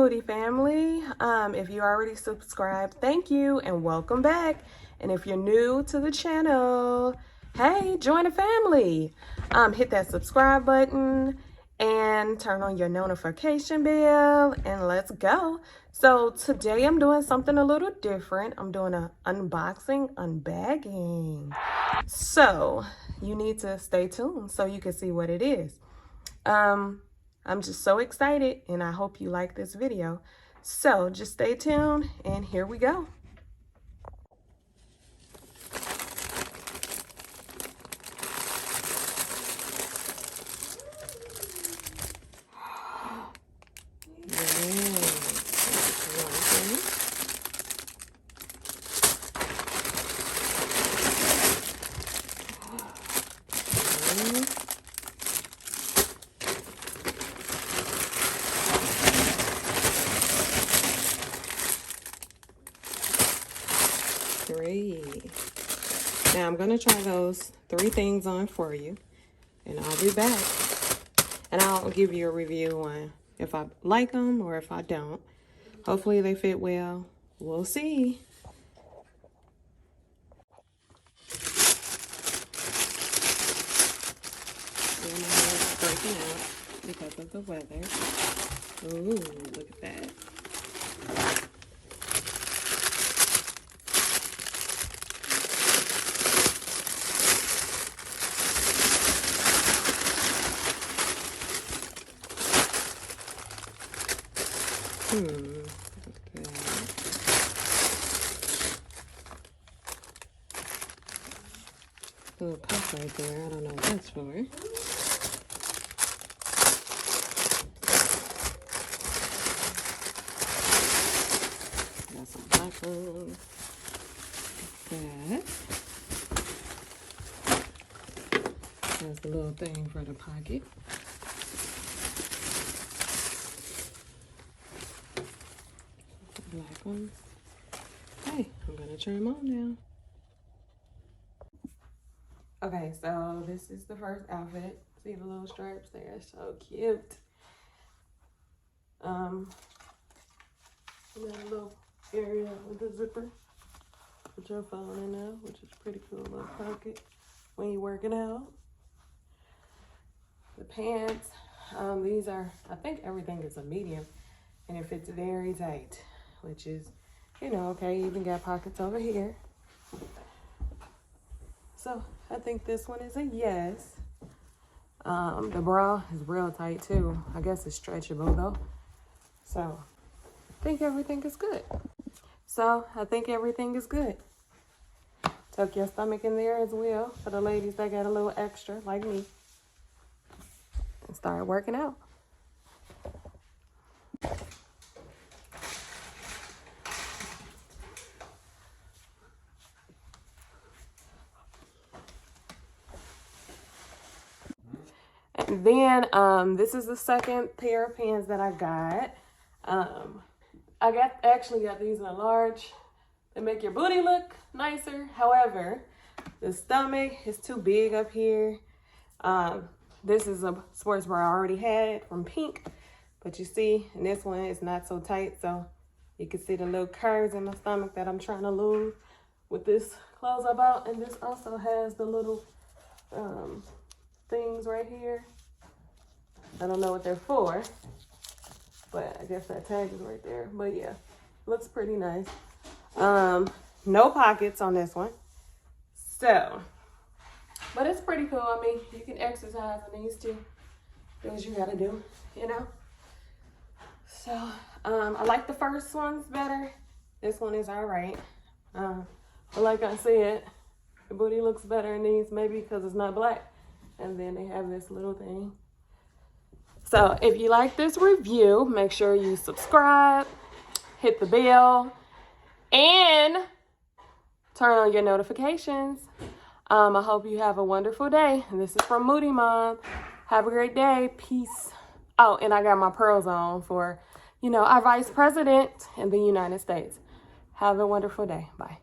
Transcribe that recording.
Moody family. If you already subscribed, thank you and welcome back. And if you're new to the channel, hey, join the family. Hit that subscribe button and turn on your notification bell and let's go. So today I'm doing something a little different. I'm doing an unboxing, unbagging. So you need to stay tuned so you can see what it is. I'm just so excited and I hope you like this video. So just stay tuned and here we go. Now I'm gonna try those 3 things on for you and I'll be back and I'll give you a review on if I like them or if I don't. Hopefully they fit well. We'll see. And my hair is breaking out because of the weather. Ooh, look at that. Look at that. A little puff right there. I don't know what that's for. Got some black ones. That. There's the little thing for the pocket. Black ones. Hey, I'm gonna turn them on now. Okay, so this is the first outfit. See the little stripes there? So cute. And then a little area with the zipper, which your phone in there, which is pretty cool little pocket when you're working out. The pants, these are, I think everything is a medium, and it fits very tight, which is, you know, okay. Even got pockets over here. So I think this one is a yes. The bra is real tight too. I guess it's stretchable though. So I think everything is good. Tuck your stomach in there as well for the ladies that got a little extra like me. And start working out. And then this is the second pair of pants that I got. I actually got these in a large. They make your booty look nicer. However, the stomach is too big up here. This is a sports bra I already had from Pink, but you see, in this one it's not so tight, so you can see the little curves in my stomach that I'm trying to lose with this clothes I bought. And this also has the little things right here. I don't know what they're for, but I guess that tag is right there. But yeah, looks pretty nice. No pockets on this one. So, but it's pretty cool. I mean, you can exercise in these too. Do what you gotta do, you know? So, I like the first ones better. This one is all right. But like I said, the booty looks better in these, maybe because it's not black. And then they have this little thing. So if you like this review, make sure you subscribe, hit the bell, and turn on your notifications. I hope you have a wonderful day. And this is from Moody Mom. Have a great day. Peace. Oh, and I got my pearls on for, you know, our Vice President in the United States. Have a wonderful day. Bye.